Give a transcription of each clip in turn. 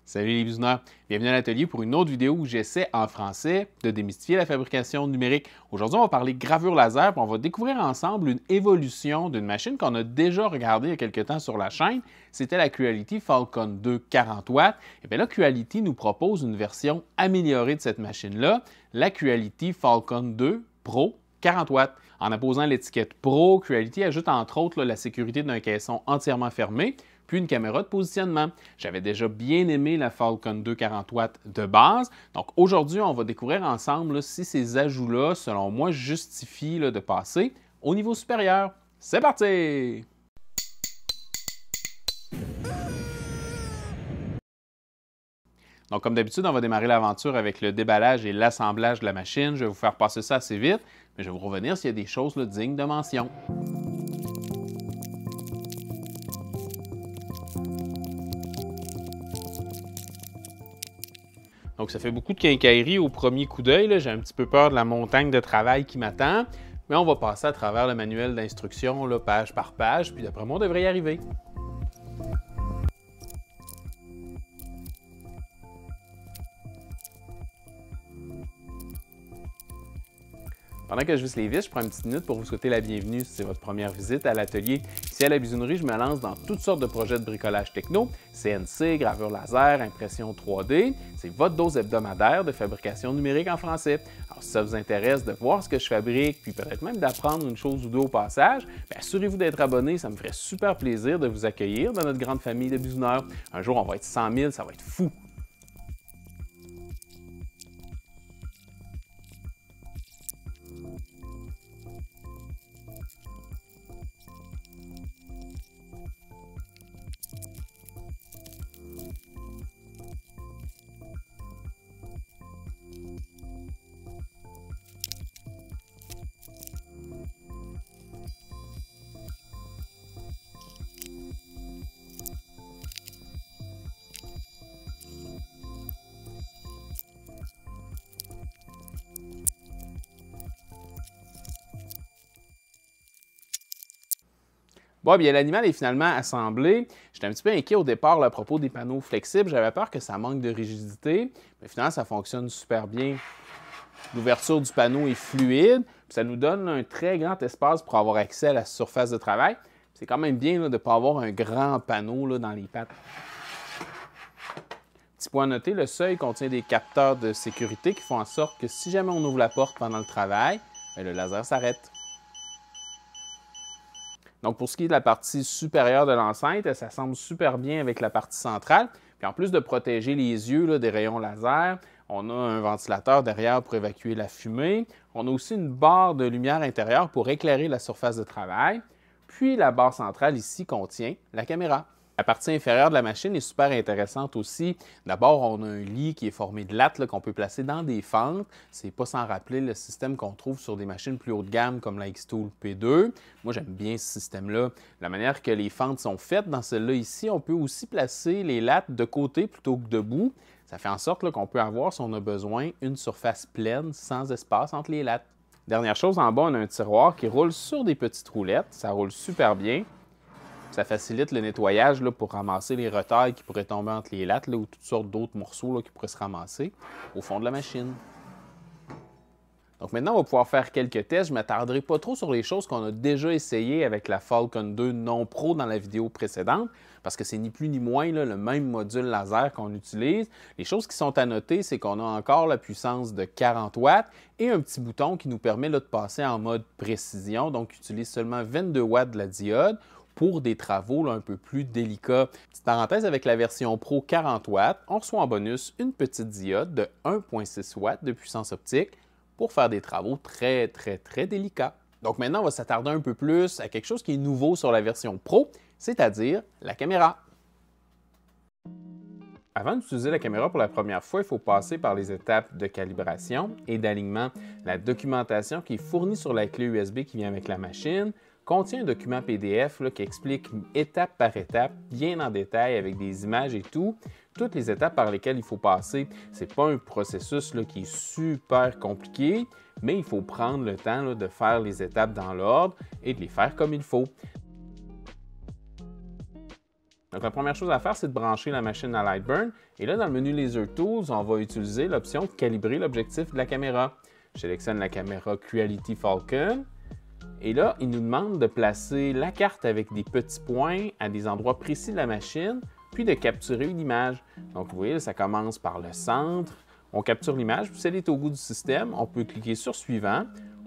Salut les bisouneurs, bienvenue à l'atelier pour une autre vidéo où j'essaie en français de démystifier la fabrication numérique. Aujourd'hui, on va parler gravure laser et on va découvrir ensemble une évolution d'une machine qu'on a déjà regardée il y a quelques temps sur la chaîne. C'était la Creality Falcon 2 40 watts. Et bien là, Creality nous propose une version améliorée de cette machine-là, la Creality Falcon 2 Pro 40 watts. En apposant l'étiquette Pro, Creality ajoute entre autres la sécurité d'un caisson entièrement fermé, puis une caméra de positionnement. J'avais déjà bien aimé la Falcon 2 40 watts de base. Donc aujourd'hui, on va découvrir ensemble si ces ajouts-là, selon moi, justifient de passer au niveau supérieur. C'est parti! Donc comme d'habitude, on va démarrer l'aventure avec le déballage et l'assemblage de la machine. Je vais vous faire passer ça assez vite, mais je vais vous revenir s'il y a des choses dignes de mention. Donc, ça fait beaucoup de quincaillerie au premier coup d'œil. J'ai un petit peu peur de la montagne de travail qui m'attend, mais on va passer à travers le manuel d'instruction page par page, puis d'après moi, on devrait y arriver. Pendant que je visse les vis, je prends une petite minute pour vous souhaiter la bienvenue si c'est votre première visite à l'atelier. Ici à la Bisounerie, je me lance dans toutes sortes de projets de bricolage techno, CNC, gravure laser, impression 3D. C'est votre dose hebdomadaire de fabrication numérique en français. Alors si ça vous intéresse de voir ce que je fabrique, puis peut-être même d'apprendre une chose ou deux au passage, assurez-vous d'être abonné, ça me ferait super plaisir de vous accueillir dans notre grande famille de bisouneurs. Un jour, on va être 100 000, ça va être fou! Bon, bien, l'animal est finalement assemblé. J'étais un petit peu inquiet au départ à propos des panneaux flexibles. J'avais peur que ça manque de rigidité, mais finalement, ça fonctionne super bien. L'ouverture du panneau est fluide, puis ça nous donne un très grand espace pour avoir accès à la surface de travail. C'est quand même bien de ne pas avoir un grand panneau dans les pattes. Petit point à noter, le seuil contient des capteurs de sécurité qui font en sorte que si jamais on ouvre la porte pendant le travail, le laser s'arrête. Donc, pour ce qui est de la partie supérieure de l'enceinte, ça semble super bien avec la partie centrale. Puis en plus de protéger les yeux des rayons laser, on a un ventilateur derrière pour évacuer la fumée. On a aussi une barre de lumière intérieure pour éclairer la surface de travail. Puis la barre centrale ici contient la caméra. La partie inférieure de la machine est super intéressante aussi. D'abord, on a un lit qui est formé de lattes qu'on peut placer dans des fentes. C'est pas sans rappeler le système qu'on trouve sur des machines plus haut de gamme comme la Xtool P2. Moi, j'aime bien ce système-là. La manière que les fentes sont faites dans celle-là ici, on peut aussi placer les lattes de côté plutôt que debout. Ça fait en sorte qu'on peut avoir, si on a besoin, une surface pleine sans espace entre les lattes. Dernière chose, en bas, on a un tiroir qui roule sur des petites roulettes. Ça roule super bien. Ça facilite le nettoyage pour ramasser les retailles qui pourraient tomber entre les lattes ou toutes sortes d'autres morceaux qui pourraient se ramasser au fond de la machine. Donc maintenant, on va pouvoir faire quelques tests. Je ne m'attarderai pas trop sur les choses qu'on a déjà essayées avec la Falcon 2 non Pro dans la vidéo précédente, parce que c'est ni plus ni moins le même module laser qu'on utilise. Les choses qui sont à noter, c'est qu'on a encore la puissance de 40 watts et un petit bouton qui nous permet de passer en mode précision, donc utilise seulement 22 watts de la diode pour des travaux un peu plus délicats. Petite parenthèse, avec la version Pro 40 watts, on reçoit en bonus une petite diode de 1,6 watts de puissance optique pour faire des travaux très délicats. Donc maintenant, on va s'attarder un peu plus à quelque chose qui est nouveau sur la version Pro, c'est-à-dire la caméra. Avant d'utiliser la caméra pour la première fois, il faut passer par les étapes de calibration et d'alignement. La documentation qui est fournie sur la clé USB qui vient avec la machine contient un document PDF qui explique étape par étape, bien en détail, avec des images et tout, toutes les étapes par lesquelles il faut passer. Ce n'est pas un processus qui est super compliqué, mais il faut prendre le temps de faire les étapes dans l'ordre et de les faire comme il faut. Donc, la première chose à faire, c'est de brancher la machine à Lightburn. Et là, dans le menu Laser Tools, on va utiliser l'option « Calibrer l'objectif de la caméra ». Je sélectionne la caméra Creality Falcon. Et là, il nous demande de placer la carte avec des petits points à des endroits précis de la machine, puis de capturer une image. Donc, vous voyez, ça commence par le centre. On capture l'image, puis si elle est au bout du système, on peut cliquer sur « Suivant »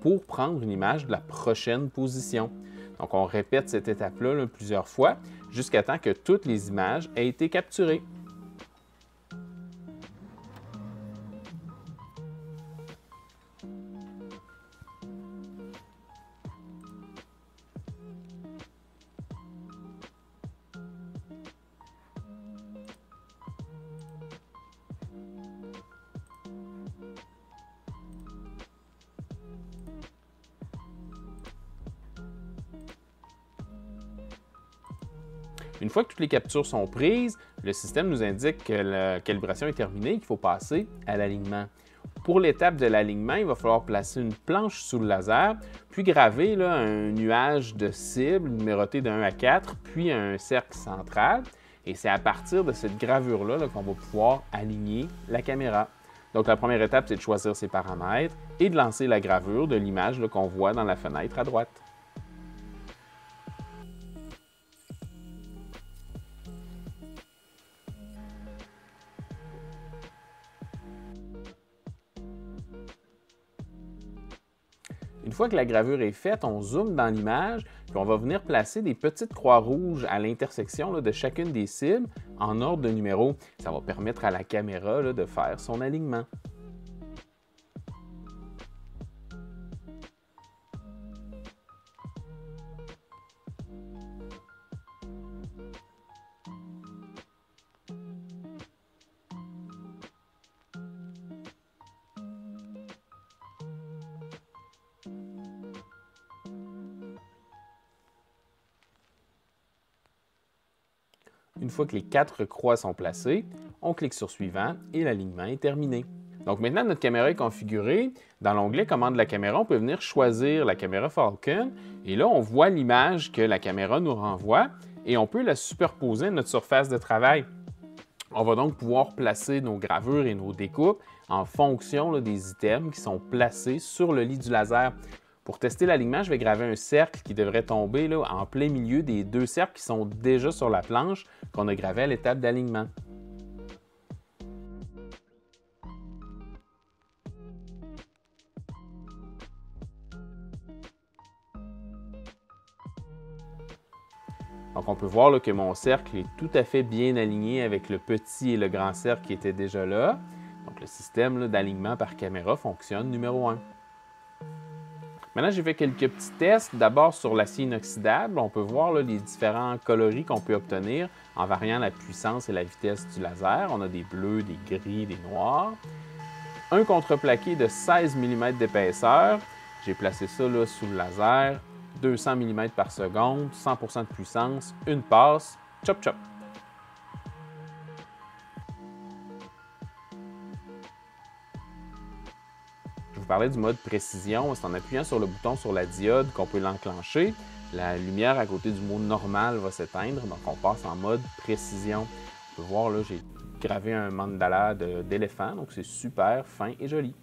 pour prendre une image de la prochaine position. Donc, on répète cette étape-là plusieurs fois jusqu'à temps que toutes les images aient été capturées. Une fois que toutes les captures sont prises, le système nous indique que la calibration est terminée et qu'il faut passer à l'alignement. Pour l'étape de l'alignement, il va falloir placer une planche sous le laser, puis graver un nuage de cibles numéroté de 1 à 4, puis un cercle central. Et c'est à partir de cette gravure-là qu'on va pouvoir aligner la caméra. Donc la première étape, c'est de choisir ses paramètres et de lancer la gravure de l'image qu'on voit dans la fenêtre à droite. Une fois que la gravure est faite, on zoome dans l'image, puis on va venir placer des petites croix rouges à l'intersection de chacune des cibles en ordre de numéro. Ça va permettre à la caméra de faire son alignement. Une fois que les 4 croix sont placées, on clique sur Suivant et l'alignement est terminé. Donc maintenant, notre caméra est configurée. Dans l'onglet Commande de la caméra, on peut venir choisir la caméra Falcon. Et là, on voit l'image que la caméra nous renvoie et on peut la superposer à notre surface de travail. On va donc pouvoir placer nos gravures et nos découpes en fonction des items qui sont placés sur le lit du laser. Pour tester l'alignement, je vais graver un cercle qui devrait tomber en plein milieu des 2 cercles qui sont déjà sur la planche qu'on a gravé à l'étape d'alignement. Donc, on peut voir que mon cercle est tout à fait bien aligné avec le petit et le grand cercle qui étaient déjà là. Donc, le système d'alignement par caméra fonctionne numéro 1. Maintenant, j'ai fait quelques petits tests. D'abord sur l'acier inoxydable, on peut voir les différents coloris qu'on peut obtenir en variant la puissance et la vitesse du laser. On a des bleus, des gris, des noirs. Un contreplaqué de 16 mm d'épaisseur. J'ai placé ça sous le laser. 200 mm par seconde, 100% de puissance, une passe, chop chop. Je vous parlais du mode précision. C'est en appuyant sur le bouton sur la diode qu'on peut l'enclencher. La lumière à côté du mot normal va s'éteindre, donc on passe en mode précision. On peut voir là, j'ai gravé un mandala d'éléphant, donc c'est super fin et joli.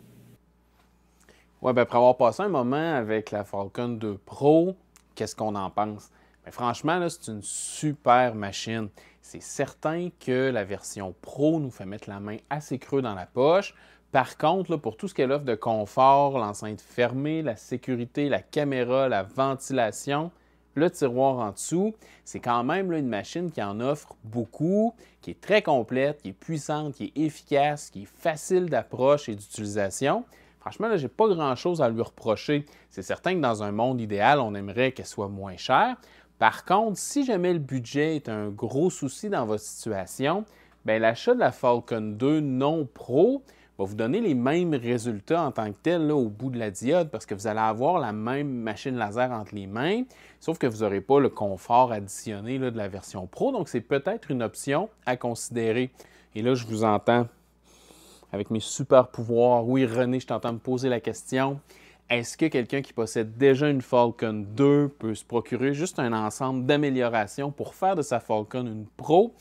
Ouais, ben après avoir passé un moment avec la Falcon 2 Pro, qu'est-ce qu'on en pense? Bien, franchement, c'est une super machine. C'est certain que la version Pro nous fait mettre la main assez creux dans la poche. Par contre, pour tout ce qu'elle offre de confort, l'enceinte fermée, la sécurité, la caméra, la ventilation, le tiroir en dessous, c'est quand même une machine qui en offre beaucoup, qui est très complète, qui est puissante, qui est efficace, qui est facile d'approche et d'utilisation. Franchement, je n'ai pas grand-chose à lui reprocher. C'est certain que dans un monde idéal, on aimerait qu'elle soit moins chère. Par contre, si jamais le budget est un gros souci dans votre situation, bien, l'achat de la Falcon 2 non Pro va vous donner les mêmes résultats en tant que tel au bout de la diode parce que vous allez avoir la même machine laser entre les mains, sauf que vous n'aurez pas le confort additionné de la version Pro. Donc, c'est peut-être une option à considérer. Et là, je vous entends avec mes super pouvoirs. Oui, René, je t'entends me poser la question. Est-ce que quelqu'un qui possède déjà une Falcon 2 peut se procurer juste un ensemble d'améliorations pour faire de sa Falcon une Pro?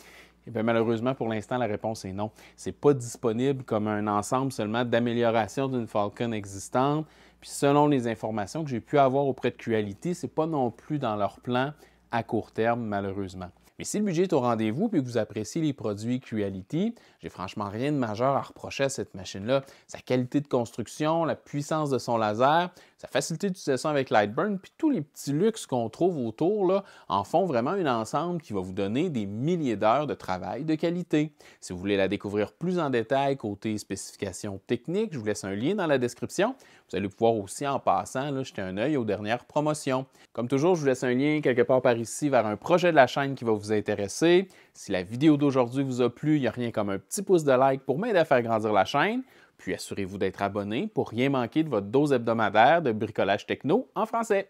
Eh bien, malheureusement, pour l'instant, la réponse est non. Ce n'est pas disponible comme un ensemble seulement d'améliorations d'une Falcon existante. Puis selon les informations que j'ai pu avoir auprès de Quality, ce n'est pas non plus dans leur plan à court terme, malheureusement. Mais si le budget est au rendez-vous et que vous appréciez les produits Quality, j'ai franchement rien de majeur à reprocher à cette machine-là. Sa qualité de construction, la puissance de son laser, sa facilité d'utilisation avec Lightburn, puis tous les petits luxes qu'on trouve autour là, en font vraiment un ensemble qui va vous donner des milliers d'heures de travail de qualité. Si vous voulez la découvrir plus en détail côté spécifications techniques, je vous laisse un lien dans la description. Vous allez pouvoir aussi, en passant, là, jeter un œil aux dernières promotions. Comme toujours, je vous laisse un lien quelque part par ici vers un projet de la chaîne qui va vous intéresser. Si la vidéo d'aujourd'hui vous a plu, il n'y a rien comme un petit pouce de like pour m'aider à faire grandir la chaîne. Puis assurez-vous d'être abonné pour rien manquer de votre dose hebdomadaire de bricolage techno en français.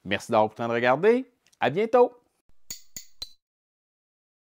Merci d'avoir pris le temps de regarder. À bientôt!